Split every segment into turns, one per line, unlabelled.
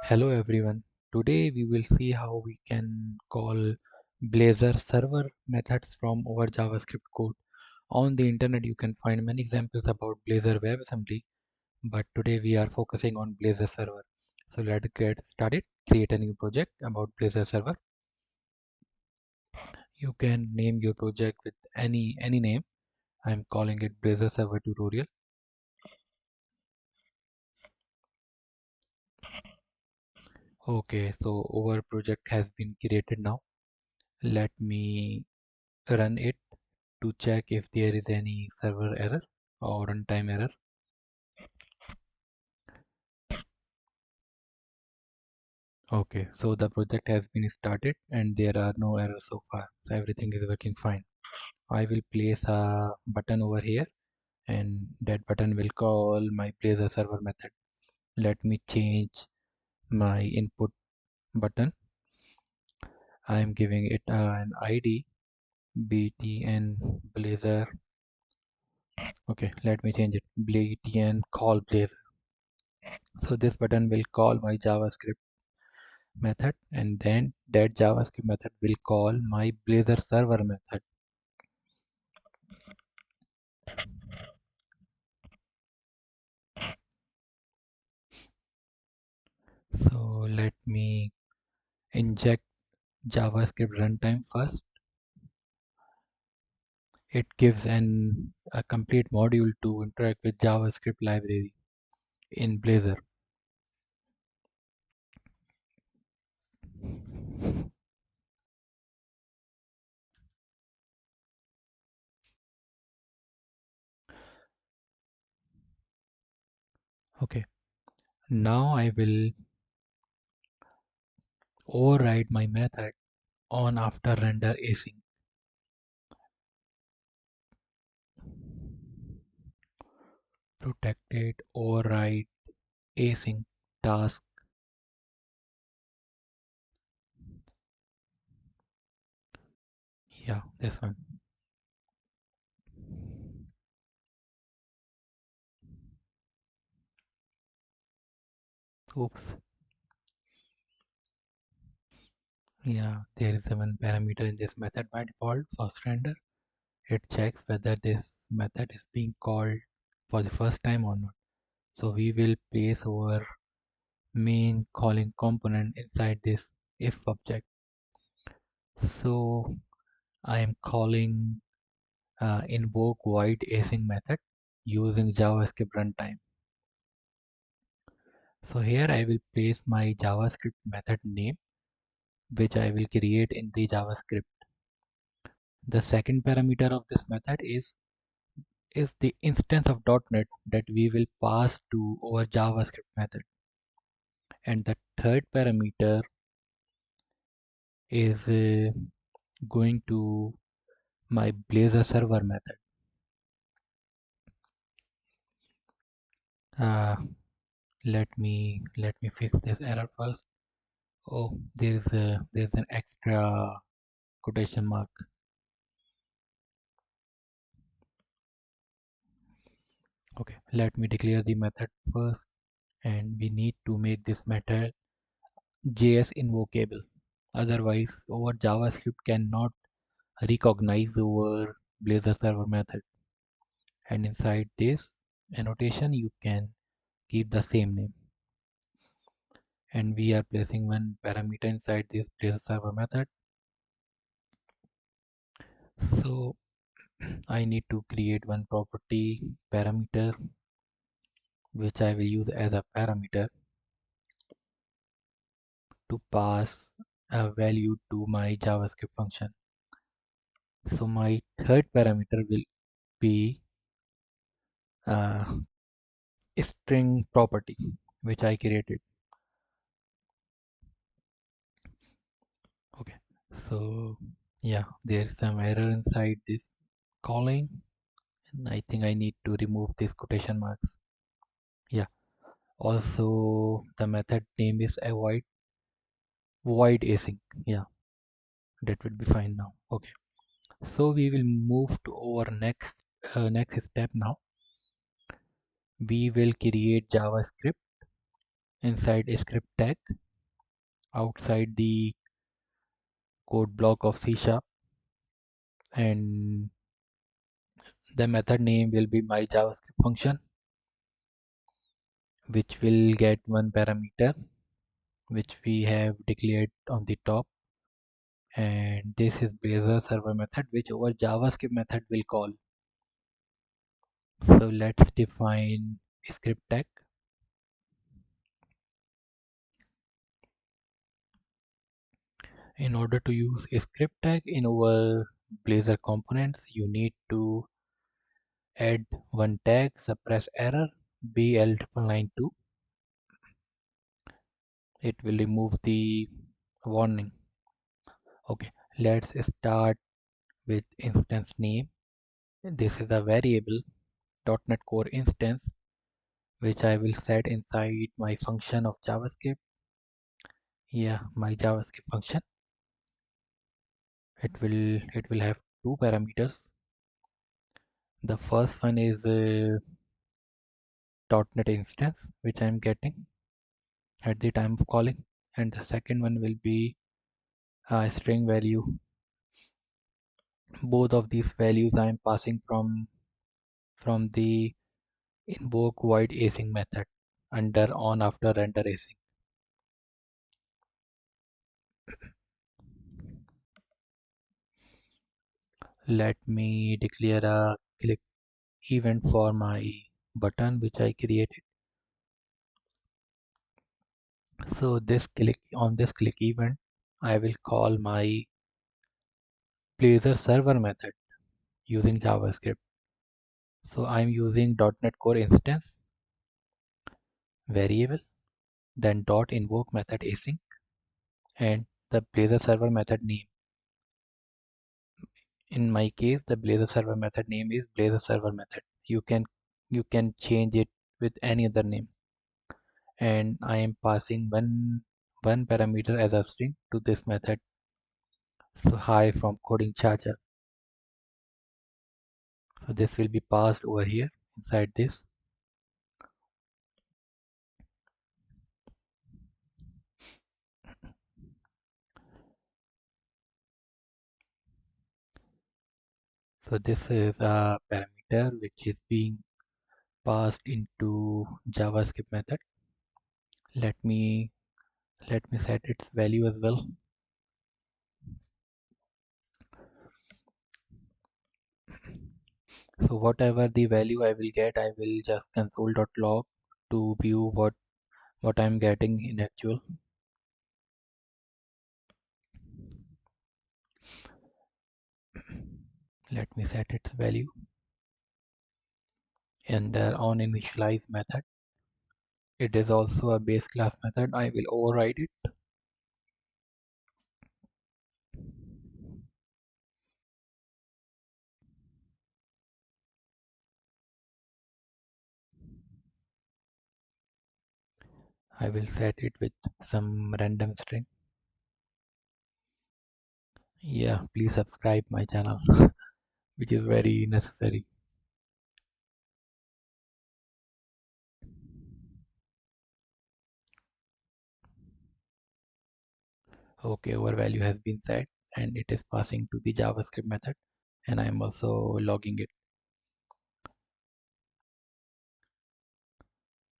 Hello everyone. Today we will see how we can call Blazor server methods from our JavaScript code. On the internet you can find many examples about Blazor WebAssembly, but today we are focusing on Blazor server. So let's get started. Create a new project about Blazor server. You can name your project with any name. I'm calling it Blazor server tutorial. Okay, so our project has been created now. Let me run it to check if there is any server error or runtime error. Okay, so the project has been started and there are no errors so far. So everything is working fine. I will place a button over here and that button will call my Blazor server method. Let me change my input button. I am giving it an ID btn Blazor. Okay, let me change it btn call Blazor. So this button will call my JavaScript method and then that JavaScript method will call my Blazor server method. So let me inject JavaScript runtime first. It gives a complete module to interact with JavaScript library in Blazor. Okay, now I will override my method on after render async. Protected override async task. Yeah, this one. Oops. Yeah, there is one parameter in this method by default, first render. It checks whether this method is being called for the first time or not. So we will place our main calling component inside this if object. So I am calling invoke void async method using JavaScript runtime. So here I will place my JavaScript method name, which I will create in the JavaScript. The second parameter of this method is the instance of .NET that we will pass to our JavaScript method. And the third parameter is going to my Blazor server method. Uh, let me fix this error first. Oh, there's an extra quotation mark. Okay, let me declare the method first, and we need to make this method JS invocable. Otherwise, our JavaScript cannot recognize our Blazor server method. And inside this annotation, you can keep the same name. And we are placing one parameter inside this Blazor server method. So I need to create one property parameter which I will use as a parameter to pass a value to my JavaScript function. So my third parameter will be a string property which I created. Okay, so yeah, there's some error inside this calling, and I think I need to remove this quotation marks. Yeah, also the method name is avoid void async. Yeah, that will be fine now. Okay, so we will move to our next step now. We will create JavaScript inside a script tag outside the code block of C sharp, and the method name will be my JavaScript function, which will get one parameter which we have declared on the top, and this is Blazor Server method which our JavaScript method will call. So let's define a script tag. In order to use a script tag in our Blazor components, you need to add one tag, suppress error, BL992. It will remove the warning. Okay, let's start with instance name. This is a variable .NET Core instance which I will set inside my function of JavaScript. Yeah, my JavaScript function. It will have two parameters. The first one is .NET instance which I am getting at the time of calling, and the second one will be a string value. Both of these values I am passing from the invoke void async method under on after render async. Let me declare a click event for my button which I created. So this click event, I will call my Blazor server method using JavaScript. So I'm using .NET Core instance variable, then .invoke method async, and the Blazor server method name. In my case, the Blazor server method name is Blazor server method. You can change it with any other name, and I am passing one parameter as a string to this method. So hi from coding charger. So this will be passed over here inside this. So this is a parameter which is being passed into JavaScript method. Let me set its value as well. So whatever the value I will get, I will just console.log to view what I'm getting in actual. Let me set its value, and on initialize method, it is also a base class method. I will override it. I will set it with some random string. Yeah, please subscribe my channel, which is very necessary. Okay, our value has been set and it is passing to the JavaScript method, and I am also logging it.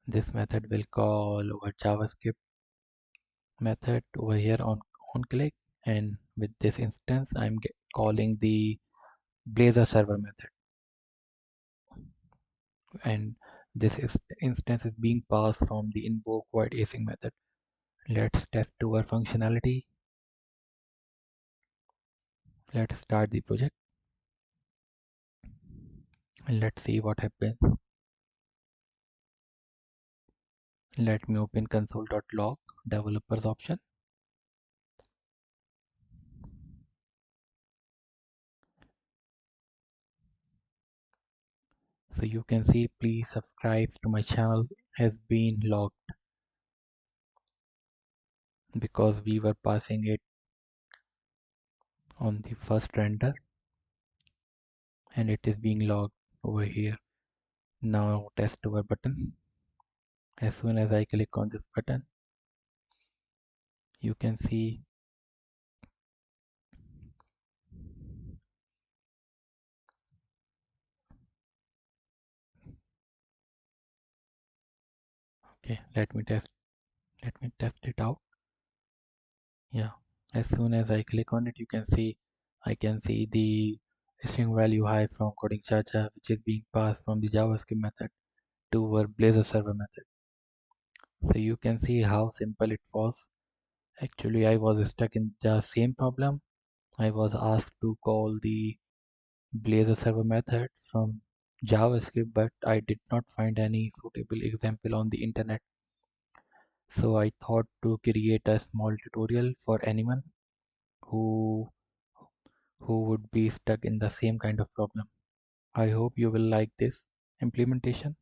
This method will call our JavaScript method over here on click, and with this instance I'm calling the Blazor server method, and this instance is being passed from the invoke void async method. Let's test our functionality. Let's start the project and let's see what happens. Let me open console.log developers option. So you can see please subscribe to my channel has been logged because we were passing it on the first render, and it is being logged over here. Now test our button As soon as I click on this button, you can see okay, let me test it out. Yeah, as soon as I click on it, you can see I can see the string value high from coding Chacha, which is being passed from the JavaScript method to our Blazor server method. So you can see how simple it was. Actually, I was stuck in the same problem. I was asked to call the Blazor server method from JavaScript, but I did not find any suitable example on the internet. So I thought to create a small tutorial for anyone who would be stuck in the same kind of problem. I hope you will like this implementation.